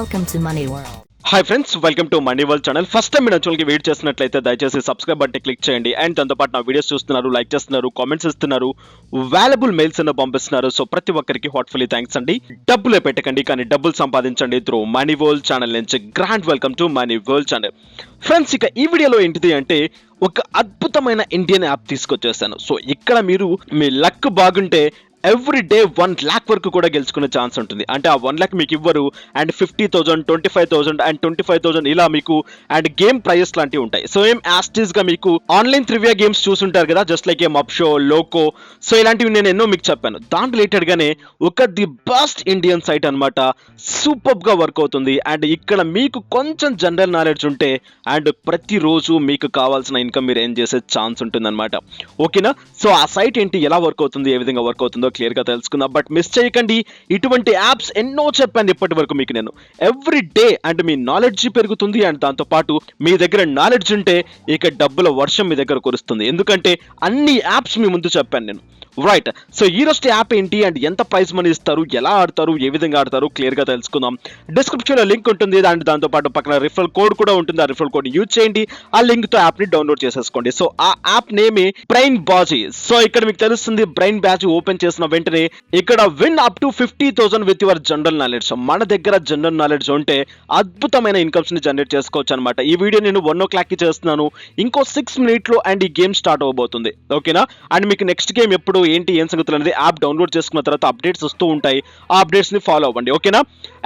Welcome to Money World. Hi friends, welcome to Money World channel. First time మీ ఛానల్కి wait చేసినట్లయితే దయచేసి subscribe button click చేయండి. And దాంతోపాటు నా వీడియోస్ చూస్తున్నారు, లైక్ చేస్తున్నారు, కామెంట్స్ ఇస్తున్నారు, వాల్యుబుల్ మెయిల్స్ అన్న పంపిస్తున్నారు. సో ప్రతి ఒక్కరికి హార్ట్ఫుల్లీ థ్యాంక్స్ అండి. డబ్బులే పెట్టకండి కానీ డబ్బులు సంపాదించండి త్రూ మనీ వరల్డ్ ఛానల్ నుంచి. Grand welcome to Money World channel. Friends, ఇక ఈ వీడియోలో ఏంటిది అంటే ఒక అద్భుతమైన ఇండియన్ యాప్ తీసుకొచ్చేసాను. సో ఇక్కడ మీరు మీ లక్ బాగుంటే ఎవ్రీ డే 1 lakh వరకు కూడా గెలుచుకునే ఛాన్స్ ఉంటుంది. అంటే ఆ 1 lakh మీకు ఇవ్వరు, అండ్ 50,000, 25,000 అండ్ 25,000 ఇలా మీకు అండ్ గేమ్ ప్రైజెస్ లాంటివి ఉంటాయి. సో ఏం యాస్టీస్ గా మీకు ఆన్లైన్ ట్రివియా గేమ్స్ చూసుంటారు కదా, జస్ట్ లైక్ ఏ మప్ షో, లోకో, సో ఇలాంటివి నేను ఎన్నో మీకు చెప్పాను. దాని రిలేటెడ్ గానే ఒక ది బెస్ట్ ఇండియన్ సైట్ అనమాట. సూపర్ గా వర్క్ అవుతుంది. అండ్ ఇక్కడ మీకు కొంచెం జనరల్ నాలెడ్జ్ ఉంటే అండ్ ప్రతిరోజు మీకు కావాల్సిన ఇన్కమ్ మీరు ఏం చేసే ఛాన్స్ ఉంటుంది అనమాట. ఓకేనా? సో ఆ సైట్ ఏంటి, ఎలా వర్క్ అవుతుంది, ఏ విధంగా వర్క్ అవుతుందో క్లియర్ గా తెలుసుకుందాం. బట్ మిస్ చేయకండి, ఇటువంటి యాప్స్ ఎన్నో చెప్పాను ఇప్పటి వరకు మీకు నేను. Every day and me knowledge పెరుగుతుంది. అండ్ దాంతో పాటు మీ దగ్గర నాలెడ్జ్ ఉంటే ఇక డబ్బుల వర్షం మీ దగ్గర కురుస్తుంది. ఎందుకంటే అన్ని యాప్స్ మీ ముందు చెప్పాను నేను. రైట్. సో ఈ రోజు యాప్ ఏంటి అండ్ ఎంత ప్రైజ్ మనీ ఇస్తారు, ఎలా ఆడతారు, ఏ విధంగా ఆడతారు క్లియర్ గా తెలుసుకుందాం. డిస్క్రిప్షన్ లో లింక్ ఉంటుంది. అండ్ దాంతో పాటు పక్కన రిఫరల్ కోడ్ కూడా ఉంటుంది. ఆ రిఫరల్ కోడ్ యూజ్ చేయండి. ఆ లింక్ తో యాప్ ని డౌన్లోడ్ చేసేసుకోండి. సో ఆ యాప్ నేమే బ్రెయిన్ బాజీ. సో ఇక్కడ మీకు తెలుస్తుంది, బ్రెయిన్ బాజీ ఓపెన్ చేసిన వెంటనే ఇక్కడ win up to 50,000 with your general knowledge. మన దగ్గర జనరల్ నాలెడ్జ్ ఉంటే అద్భుతమైన ఇన్కమ్స్ ని జనరేట్ చేసుకోవచ్చు అనమాట. ఈ వీడియో నేను 1 o'clock కి చేస్తున్నాను. ఇంకో 6 minutes లో అండ్ ఈ గేమ్ స్టార్ట్ అవబోతుంది. ఓకేనా? అండ్ మీకు నెక్స్ట్ గేమ్ ఎప్పుడు ఏంటి ఏం సంగతులు అనేది యాప్ డౌన్లోడ్ చేసుకున్న తర్వాత అప్డేట్స్ వస్తూ ఉంటాయి. ఆ అప్డేట్స్ ని ఫాలో అవ్వండి. ఓకేనా?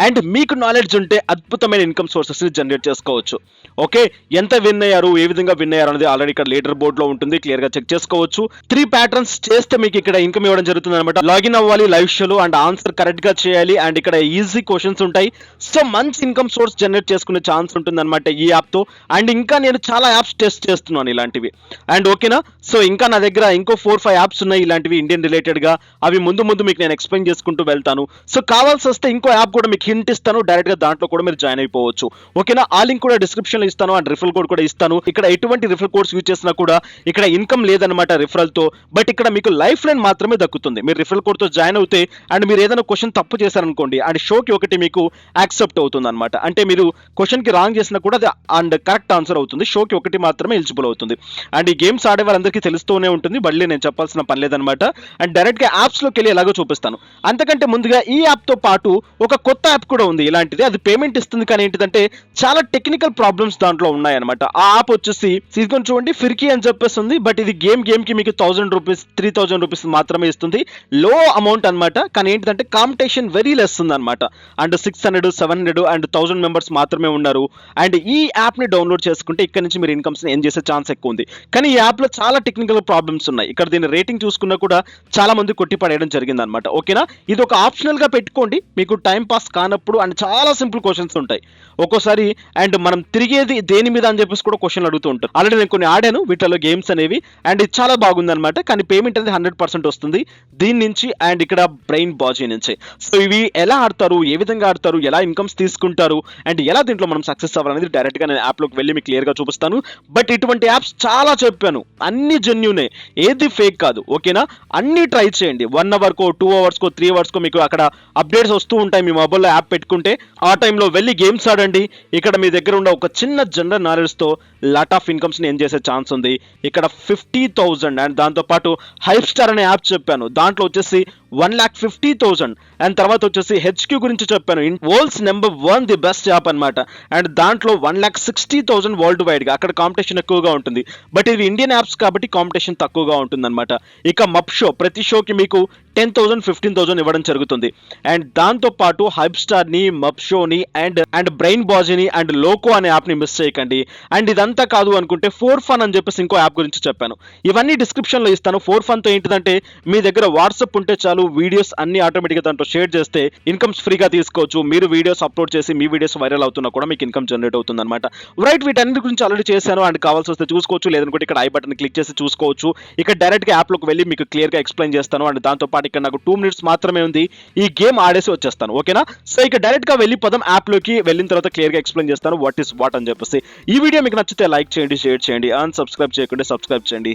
అండ్ మీకు నాలెడ్జ్ ఉంటే అద్భుతమైన ఇన్కమ్ సోర్సెస్ ని జనరేట్ చేసుకోవచ్చు. ఓకే, ఎంత విన్ అయ్యారు, ఏ విధంగా విన్ అయ్యారు అనేది ఆల్రెడీ ఇక్కడ లీడర్ బోర్డ్ లో ఉంటుంది. క్లియర్ గా చెక్ చేసుకోవచ్చు. 3 ప్యాటర్న్స్ చేస్తే మీకు ఇక్కడ ఇన్కమ్ ఇవ్వడం జరుగుతుంది అనమాట. లాగిన్ అవ్వాలి లైవ్ షోలో అండ్ ఆన్సర్ కరెక్ట్ గా చేయాలి. అండ్ ఇక్కడ ఈజీ క్వశ్చన్స్ ఉంటాయి. సో మంచి ఇన్కమ్ సోర్స్ జనరేట్ చేసుకునే ఛాన్స్ ఉంటుంది అనమాట ఈ యాప్ తో. అండ్ ఇంకా నేను చాలా యాప్స్ టెస్ట్ చేస్తున్నాను ఇలాంటివి. అండ్ ఓకేనా? సో ఇంకా నా దగ్గర ఇంకో 4-5 యాప్స్ ఉన్నాయి ఇలాంటివి ఇండియన్ రిలేటెడ్ గా. అవి ముందు మీకు నేను ఎక్స్ప్లెయిన్ చేసుకుంటూ వెళ్తాను. సో కావాల్సి వస్తే ఇంకో యాప్ కూడా మీకు హింట్ ఇస్తాను. డైరెక్ట్ గా దాంట్లో కూడా మీరు జాయిన్ అయిపోవచ్చు. ఓకేనా? ఆ లింక్ కూడా డిస్క్రిప్షన్ లో ఇస్తాను. అండ్ రిఫరల్ కోడ్ కూడా ఇస్తాను. ఇక్కడ ఎటువంటి రిఫరల్ కోడ్స్ యూజ్ చేసినా కూడా ఇక్కడ ఇన్కమ్ లేదనమాట రిఫరల్ తో. బట్ ఇక్కడ మీకు లైఫ్ లైన్ మాత్రమే దక్కుతుంది. మీరు రిఫరల్ కోడ్ తో జాయిన్ అవుతే అండ్ మీరు ఏదైనా క్వశ్చన్ తప్పు చేశారనుకోండి అండ్ షోకి ఒకటి మీకు యాక్సెప్ట్ అవుతుంది అనమాట. అంటే మీరు క్వశ్చన్ కి రాంగ్ చేసినా కూడా అది అండ్ కరెక్ట్ ఆన్సర్ అవుతుంది. షోకి ఒకటి మాత్రమే ఎలిజిబుల్ అవుతుంది. అండ్ ఈ గేమ్స్ ఆడే వాళ్ళందరికీ తెలుస్తూనే ఉంటుంది. మళ్ళీ నేను చెప్పాల్సిన పని లేదనమాట. అండ్ డైరెక్ట్ గా యాప్స్ లోకి వెళ్ళి ఎలాగో చూపిస్తాను. అంతకంటే ముందుగా ఈ యాప్ తో పాటు ఒక కొత్త యాప్ కూడా ఉంది ఇలాంటిది. అది పేమెంట్ ఇస్తుంది కానీ ఏంటిదంటే చాలా టెక్నికల్ ప్రాబ్లమ్స్ దాంట్లో ఉన్నాయన్నమాట. ఆ యాప్ వచ్చేసి తీసుకొని చూడండి, ఫిర్కీ అని చెప్పేసి ఉంది. బట్ ఇది గేమ్ కి మీకు 1,000 రూపీస్ 3,000 రూపీస్ మాత్రమే ఇస్తుంది. లో అమౌంట్ అనమాట. కానీ ఏంటిదంటే కాంపిటీషన్ వెరీ లెస్ ఉంది అనమాట. అండ్ 600, 700 అండ్ 1,000 మెంబర్స్ మాత్రమే ఉన్నారు. అండ్ ఈ యాప్ ని డౌన్లోడ్ చేసుకుంటే ఇక్కడ నుంచి మీరు ఇన్కమ్స్ ని ఎర్న్ చేసే ఛాన్స్ ఎక్కువ ఉంది. కానీ ఈ యాప్ లో చాలా టెక్నికల్ ప్రాబ్లమ్స్ ఉన్నాయి. ఇక్కడ దీని రేటింగ్ చూసుకున్నా కూడా చాలా మంది కొట్టి పడేయడం జరిగింది అనమాట. ఓకేనా? ఇది ఒక ఆప్షనల్ గా పెట్టుకోండి, మీకు టైం పాస్ కానప్పుడు. అండ్ చాలా సింపుల్ క్వశ్చన్స్ ఉంటాయి ఒక్కోసారి. అండ్ మనం తిరిగేది దేని మీద అని చెప్పేసి కూడా క్వశ్చన్లు అడుగుతూ ఉంటారు. ఆల్రెడీ నేను కొన్ని ఆడాను వీటిలో గేమ్స్ అనేవి. అండ్ ఇది చాలా బాగుంది అనమాట. కానీ పేమెంట్ అనేది 100% వస్తుంది దీని నుంచి అండ్ ఇక్కడ బ్రెయిన్ బాజీ నుంచి. సో ఇవి ఎలా ఆడతారు, ఏ విధంగా ఆడతారు, ఎలా ఇన్కమ్స్ తీసుకుంటారు అండ్ ఎలా దీంట్లో మనం సక్సెస్ అవ్వాలనేది డైరెక్ట్ గా నేను యాప్ లోకి వెళ్ళి మీకు క్లియర్ గా చూపిస్తాను. బట్ ఇటువంటి యాప్స్ చాలా చెప్పాను, అన్ని జెన్యూనే, ఏది ఫేక్ కాదు. ఓకేనా? అన్ని ట్రై చేయండి. 1 hour కో 2 hours కో 3 hours కో మీకు అక్కడ అప్డేట్స్ వస్తూ ఉంటాయి. మీ మొబైల్లో యాప్ పెట్టుకుంటే ఆ టైంలో వెళ్ళి గేమ్స్ ఆడండి. ఇక్కడ మీ దగ్గర ఉన్న ఒక చిన్న జనరల్ నాలెడ్జ్ తో లాట్ ఆఫ్ ఇన్కమ్స్ ని ఏం చేసే ఛాన్స్ ఉంది. ఇక్కడ 50,000 అండ్ దాంతో పాటు హైప్ స్టార్ అనే యాప్ చెప్పాను. దాంట్లో వచ్చేసి 1,50,000 అండ్ తర్వాత వచ్చేసి హెచ్క్యూ గురించి చెప్పాను. World's number 1 the best app అనమాట. అండ్ దాంట్లో 1,60,000 వరల్డ్ వైడ్ గా. అక్కడ కాంపిటీషన్ ఎక్కువగా ఉంటుంది. బట్ ఇవి ఇండియన్ యాప్స్ కాబట్టి కాంపిటీషన్ తక్కువగా ఉంటుంది అనమాట. ఇక మప్ షో, ప్రతి షోకి మీకు 10,000, 15,000 ఇవ్వడం జరుగుతుంది. అండ్ దాంతో పాటు హైప్ స్టార్ ని, మప్ షోని అండ్ బ్రెయిన్ బాజీని అండ్ లోకో అనే యాప్ ని మిస్ చేయకండి. అండ్ ఇదంతా కాదు అనుకుంటే ఫోర్ ఫన్ అని చెప్పేసి ఇంకో యాప్ గురించి చెప్పాను. ఇవన్నీ డిస్క్రిప్షన్ లో ఇస్తాను. ఫోర్ ఫన్ తో ఏంటిదంటే మీ దగ్గర వాట్సాప్ ఉంటే చాలు, వీడియోస్ అన్ని ఆటోమేటిక్ గా దాంట్లో షేర్ చేస్తే ఇన్కమ్స్ ఫ్రీగా తీసుకోవచ్చు. మీరు వీడియోస్ అప్లోడ్ చేసి మీ వీడియోస్ వైరల్ అవుతున్నా కూడా మీకు ఇన్కమ్ జనరేట్ అవుతుంది అనమాట. రైట్, వీటన్నిటి గురించి ఆల్రెడీ చేశాను. అండ్ కావాల్సి వస్తే చూసుకోవచ్చు, లేదనుకుంటే ఇక్కడ ఐ బటన్ క్లిక్ చేసి చూసుకోవచ్చు. ఇక్కడ డైరెక్ట్ గా యాప్ లోకి వెళ్ళి మీకు క్లియర్ గా ఎక్స్ప్లెయిన్ చేస్తాను. అండ్ దాంతో పాటు ఇక్కడ నాకు 2 minutes మాత్రమే ఉంది. ఈ గేమ్ ఆడేసి వచ్చేస్తాను. ఓకేనా? సో ఇక డైరెక్ట్ గా వెళ్ళి పదం యాప్ లోకి వెళ్ళిన తర్వాత క్లియర్ గా ఎక్స్ప్లెయిన్ చేస్తాను వాట్ ఈస్ వాట్ అని చెప్పేసి. ఈ వీడియో మీకు నచ్చితే లైక్ చేయండి, షేర్ చేయండి, అండ్ సబ్స్క్రైబ్ చేయకుండా సబ్స్క్రైబ్ చేయండి.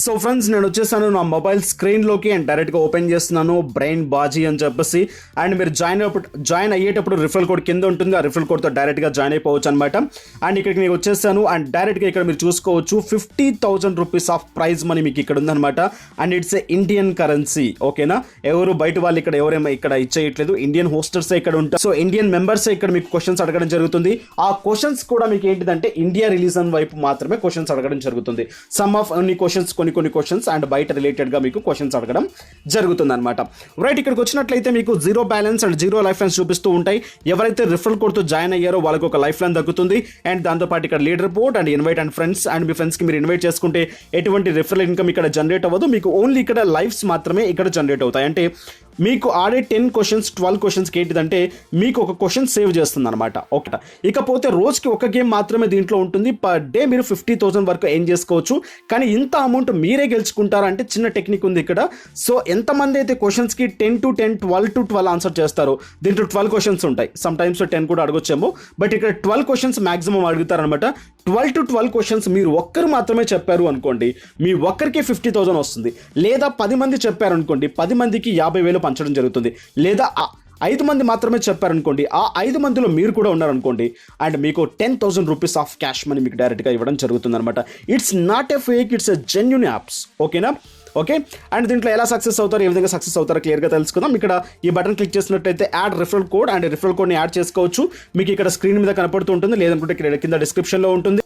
సో ఫ్రెండ్స్, నేను వచ్చేసాను నా మొబైల్ స్క్రీన్ లోకి అండ్ డైరెక్ట్ గా ఓపెన్ చేస్తున్నాను. ఇస్తున్నాను, బ్రెయిన్ బాజీ అని చెప్పేసి. అండ్ మీరు జాయిన్ అయ్యేటప్పుడు రిఫరల్ కోడ్ కింద ఉంటుంది, ఆ రిఫరల్ కోడ్తో డైరెక్ట్గా జాయిన్ అయిపోవచ్చు అనమాట. అండ్ ఇక్కడికి నేను వచ్చేసాను అండ్ డైరెక్ట్గా ఇక్కడ మీరు చూసుకోవచ్చు 50,000 రూపీస్ ఆఫ్ ప్రైజ్ మనీ మీకు ఇక్కడ ఉందన్నమాట. And it's a Indian currency. ఓకేనా, ఎవరు బయట వాళ్ళు ఎవరేమో ఇక్కడ ఇచ్చేయట్లేదు, ఇండియన్ హోస్టర్సే ఇక్కడ ఉంటారు. సో ఇండియన్ మెంబర్సే ఇక్కడ మీకు క్వశ్చన్స్ అడగడం జరుగుతుంది. ఆ క్వశ్చన్స్ కూడా మీకు ఏంటిదంటే ఇండియా రిలీజన్ వైపు మాత్రమే క్వశ్చన్స్ అడగడం జరుగుతుంది. సమ్ ఆఫ్ కొన్ని క్వశ్చన్స్ అండ్ బయట రిలేటెడ్ గా మీకు క్వశ్చన్స్ అడగడం జరుగుతుంది అనమాట. రైట్, ఇక్కడికి వచ్చినట్లయితే మీకు zero balance and zero life lines చూపిస్తూ ఉంటాయి. ఎవరైతే రిఫరల్ కోడ్ తో జాయిన్ అయ్యారో వాళ్ళకి ఒక లైఫ్ లైన్ దక్కుతుంది. అండ్ దాంతోపాటు ఇక్కడ lead report and invite and friends, and me friends కి మీరు ఇన్వైట్ చేసుకుంటే ఎటువంటి రిఫరల్ ఇన్కమ్ ఇక్కడ జనరేట్ అవ్వదు, మీకు ఓన్లీ ఇక్కడ లైఫ్స్ మాత్రమే ఇక్కడ జనరేట్ అవుతాయి. అంటే మీకు ఆడే 10 క్వశ్చన్స్ 12 క్వశ్చన్స్కి ఏంటిదంటే మీకు ఒక క్వశ్చన్ సేవ్ చేస్తుంది అనమాట ఒకట. ఇకపోతే రోజుకి ఒక గేమ్ మాత్రమే దీంట్లో ఉంటుంది. పర్ డే మీరు 50,000 వరకు ఎర్న్ చేసుకోవచ్చు. కానీ ఇంత అమౌంట్ మీరే గెలుచుకుంటారంటే చిన్న టెక్నిక్ ఉంది ఇక్కడ. సో ఎంతమంది అయితే క్వశ్చన్స్కి 10 to 10 12 to 12 ఆన్సర్ చేస్తారో, దీంట్లో 12 క్వశ్చన్స్ ఉంటాయి, సమ్ టైమ్స్ 10 కూడా అడగొచ్చేమో, బట్ ఇక్కడ 12 క్వశ్చన్స్ మాక్సిమం అడుగుతారనమాట. 12 to 12 క్వశ్చన్స్ మీరు ఒక్కరు మాత్రమే చెప్పారు అనుకోండి, మీ ఒక్కరికి 50,000 వస్తుంది. లేదా 10 మంది చెప్పారు అనుకోండి, 10 మందికి 50,000 పంచడం జరుగుతుంది. లేదా 5 మంది మాత్రమే చెప్పారనుకోండి, ఆ 5 మందిలో మీరు కూడా ఉన్నారనుకోండి, అండ్ మీకు 10,000 రూపీస్ ఆఫ్ క్యాష్ మనీ మీకు డైరెక్ట్గా ఇవ్వడం జరుగుతుంది అనమాట. It's not a fake, it's a genuine apps. ఓకేనా, ఓకే. అండ్ దీంట్లో ఎలా సక్సెస్ అవుతారు, ఏ విధంగా సక్సెస్ అవుతారో క్లియర్గా తెలుసుకుందాం. ఇక్కడ ఈ బటన్ క్లిక్ చేసినట్టయితే add referral code, and referral కోడ్ని యాడ్ చేసుకోవచ్చు. మీకు ఇక్కడ స్క్రీన్ మీద కనపడుతూ ఉంటుంది, లేదనుకుంటే ఇక్కడ కింద డిస్క్రిప్షన్లో ఉంటుంది.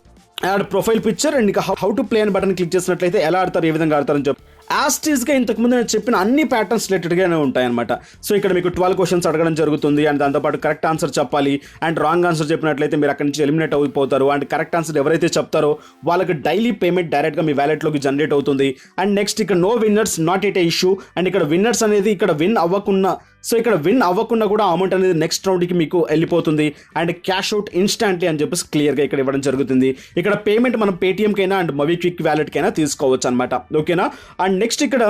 యాడ్ ప్రొఫైల్ పిక్చర్ అండ్ ఇక హౌ టు ప్లే అని బటన్ క్లిక్ చేసినట్లయితే ఎలా ఆడతారు, ఏ విధంగా ఆడతారని చెప్పి యాస్టీస్గా ఇంతకుముందు నేను చెప్పిన అన్ని ప్యాటర్న్స్ రిలేటెడ్గానే ఉంటాయన్నమాట. సో ఇక్కడ మీకు 12 క్వశ్చన్స్ అడగడం జరుగుతుంది. అండ్ దాంతోపాటు కరెక్ట్ ఆన్సర్ చెప్పాలి. అండ్ రాంగ్ ఆన్సర్ చెప్పినట్లయితే మీరు అక్కడి నుంచి ఎలిమినేట్ అయిపోతారు. అండ్ కరెక్ట్ ఆన్సర్ ఎవరైతే చెప్తారో వాళ్ళకి డైలీ పేమెంట్ డైరెక్ట్గా మీ వ్యాలెట్లోకి జనరేట్ అవుతుంది. అండ్ నెక్స్ట్ ఇక్కడ no winners not at a issue. And ఇక్కడ విన్నర్స్ అనేది ఇక్కడ విన్ అవ్వకుండా కూడా అమౌంట్ అనేది నెక్స్ట్ రౌండ్కి మీకు వెళ్ళిపోతుంది. అండ్ క్యాష్ అవుట్ ఇన్స్టాంట్లీ అని చెప్పేసి క్లియర్గా ఇక్కడ ఇవ్వడం జరుగుతుంది. ఇక్కడ పేమెంట్ మనం పేటిఎంకైనా అండ్ మొబిక్విక్ వ్యాలెట్కైనా తీసుకోవచ్చు అనమాట. ఓకేనా. అండ్ నెక్స్ట్ ఇక్కడ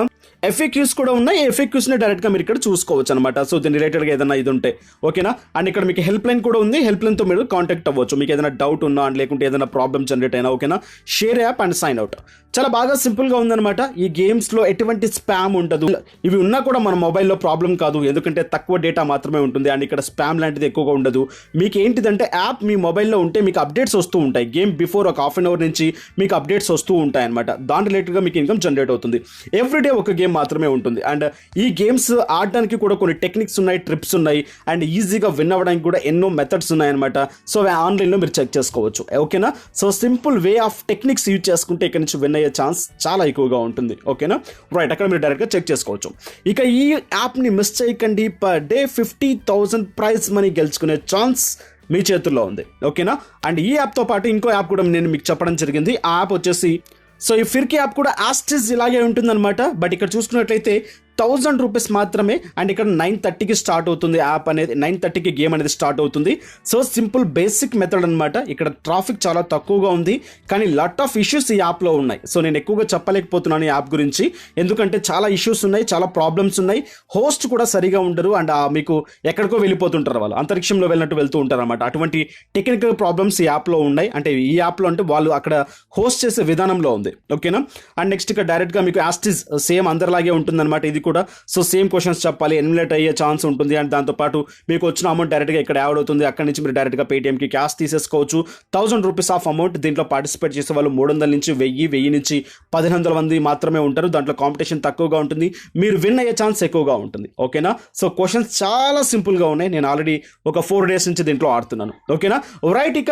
ఎఫ్ఏక్యూస్ కూడా ఉన్నాయి. ఎఫ్ఏక్యూస్ని డైరెక్ట్గా మీరు ఇక్కడ చూసుకోవచ్చు అనమాట. సో దీని రిలేటెడ్గా ఏదైనా ఇది ఉంటే ఓకేనా. అండ్ ఇక్కడ మీకు హెల్ప్ లైన్ కూడా ఉంది, హెల్ప్ లైన్తో మీరు కాంటాక్ట్ అవ్వచ్చు మీకు ఏదైనా డౌట్ ఉన్నా అండ్ లేకుంటే ఏదైనా ప్రాబ్లమ్ జనరేట్ అయినా. ఓకేనా. Share app and sign out చాలా బాగా సింపుల్గా ఉందన్నమాట. ఈ గేమ్స్లో ఎటువంటి స్పామ్ ఉండదు. ఇవి ఉన్నా కూడా మన మొబైల్లో ప్రాబ్లం కాదు, ఎందుకంటే తక్కువ డేటా మాత్రమే ఉంటుంది. అండ్ ఇక్కడ స్పామ్ లాంటిది ఎక్కువగా ఉండదు. మీకు ఏంటిదంటే యాప్ మీ మొబైల్లో ఉంటే మీకు అప్డేట్స్ వస్తూ ఉంటాయి. గేమ్ బిఫోర్ ఒక హాఫ్ అన్ అవర్ నుంచి మీకు అప్డేట్స్ వస్తూ ఉంటాయి అనమాట. దాని రిలేటెడ్గా మీకు ఇన్కమ్ జనరేట్ అవుతుంది. ఎవ్రీడే ఒక గేమ్ మాత్రమే ఉంటుంది. అండ్ ఈ గేమ్స్ ఆడడానికి కూడా కొన్ని టెక్నిక్స్ ఉన్నాయి, ట్రిప్స్ ఉన్నాయి. అండ్ ఈజీగా విన్ అవ్వడానికి కూడా ఎన్నో మెథడ్స్ ఉన్నాయన్నమాట. సో అవి ఆన్లైన్లో మీరు చెక్ చేసుకోవచ్చు. ఓకేనా. So simple way of techniques use చేసుకుంటే ఇక్కడ నుంచి విన్ అయ్యే ఛాన్స్ చాలా ఎక్కువగా ఉంటుంది. ఓకేనా. రైట్, అక్కడ మీరు డైరెక్ట్గా చెక్ చేసుకోవచ్చు. ఇక ఈ యాప్ని మిస్ చేయకండి. పర్ డే 50,000 ప్రైజ్ మనీ గెలుచుకునే ఛాన్స్ మీ చేతుల్లో ఉంది. ఓకేనా. అండ్ ఈ యాప్తో పాటు ఇంకో యాప్ కూడా నేను మీకు చెప్పడం జరిగింది. ఆ యాప్ వచ్చేసి సో ఈ ఫిర్కీ యాప్ కూడా యాస్టిస్ ఇలాగే ఉంటుందన్నమాట. బట్ ఇక్కడ చూసుకున్నట్లయితే 1,000 రూపీస్ మాత్రమే. అండ్ ఇక్కడ 9:30కి స్టార్ట్ అవుతుంది యాప్ అనేది, 9:30కి గేమ్ అనేది స్టార్ట్ అవుతుంది. సో సింపుల్ బేసిక్ మెథడ్ అనమాట. ఇక్కడ ట్రాఫిక్ చాలా తక్కువగా ఉంది, కానీ లాట్ ఆఫ్ ఇష్యూస్ ఈ యాప్లో ఉన్నాయి. సో నేను ఎక్కువగా చెప్పలేకపోతున్నాను ఈ యాప్ గురించి, ఎందుకంటే చాలా ఇష్యూస్ ఉన్నాయి, చాలా ప్రాబ్లమ్స్ ఉన్నాయి. హోస్ట్ కూడా సరిగా ఉండరు. అండ్ మీకు ఎక్కడికో వెళ్ళిపోతుంటారు, వాళ్ళు అంతరిక్షంలో వెళ్ళినట్టు వెళ్తూ ఉంటారు అనమాట. అటువంటి టెక్నికల్ ప్రాబ్లమ్స్ ఈ యాప్లో ఉన్నాయి. అంటే ఈ యాప్లో అంటే వాళ్ళు అక్కడ హోస్ట్ చేసే విధానంలో ఉంది. ఓకేనా. అండ్ నెక్స్ట్ ఇక్కడ డైరెక్ట్గా మీకు యాస్టిస్ సేమ్ అందరిలాగే ఉంటుందన్నమాట. ఇది కూడా సో సేమ్ క్వశ్చన్స్ చెప్పాలి, ఎలిమినేట్ అయ్యే ఛాన్స్ ఉంటుంది. అండ్ దాంతోపాటు మీకు వచ్చిన అమౌంట్ డైరెక్ట్గా ఇక్కడ యాడ్ అవుతుంది. అక్కడి నుంచి మీరు డైరెక్ట్గా పేటిఎంకి క్యాష్ తీసేసుకోవచ్చు. 1,000 రూపీస్ ఆఫ్ అమౌంట్. దీంట్లో పార్టిసిపేట్ చేసే వాళ్ళు 300 నుంచి 1000 నుంచి 1,500 మంది మాత్రమే ఉంటారు. దాంట్లో కాంపిటీషన్ తక్కువగా ఉంటుంది, మీరు విన్ అయ్యే ఛాన్స్ ఎక్కువగా ఉంటుంది. ఓకేనా. సో క్వశ్చన్స్ చాలా సింపుల్గా ఉన్నాయి. నేను ఆల్రెడీ ఒక 4 days నుంచి దీంట్లో ఆడుతున్నాను. ఓకేనా. రైట్, ఇక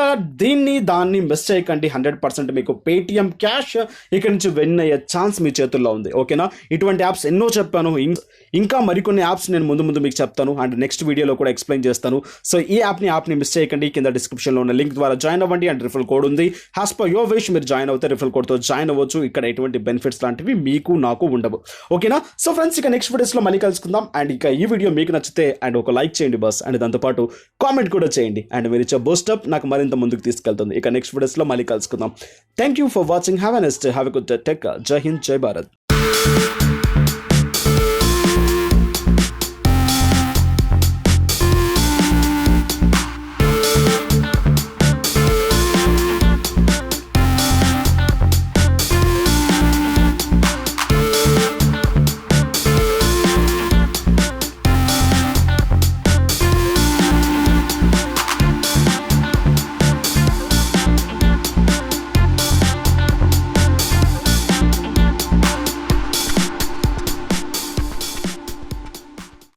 దాన్ని మిస్ చేయకండి. 100% మీకు పేటిఎం క్యాష్ ఇక్కడ నుంచి విన్ అయ్యే ఛాన్స్ మీ చేతుల్లో ఉంది. ఓకేనా. ఇటువంటి యాప్స్ ఎన్నో చెప్పాను, ఇంకా మరికొన్ని యాప్స్ నేను ముందు మీకు చెప్తాను. అండ్ నెక్స్ట్ వీడియోలో కూడా ఎక్స్ప్లెయిన్ చేస్తాను. సో ఈ యాప్ని మిస్ చేయకండి. కింద డిస్క్రిప్షన్లో ఉన్న లింక్ ద్వారా జాయిన్ అవ్వండి. అండ్ రిఫరల్ కోడ్ ఉంది, హ్యాస్ పర్ యువర్ విష్. మీరు జాయిన్ అవుతే రిఫరల్ కోడ్తో జాయిన్ అవ్వచ్చు. ఇక్కడ ఎటువంటి బెనిఫిట్స్ లాంటివి మీకు నాకు ఉండవు. ఓకేనా. సో ఫ్రెండ్స్, ఇక నెక్స్ట్ వీడియోస్లో మళ్ళీ కలుసుకుందాం. అండ్ ఇక ఈ వీడియో మీకు నచ్చితే అండ్ ఒక లైక్ చేయండి బస్. అండ్ దాంతోపాటు కామెంట్ కూడా చేయండి. అండ్ మీరు ఇచ్చే బూస్టప్ నాకు మరింత ముందుకు తీసుకెళ్తుంది. ఇక నెక్స్ట్ వీడియోస్లో మళ్ళీ కలుసుకుందాం. Thank you for watching. Have a nice day. Have a good day. Take care. జై హింద్, జై భారత్.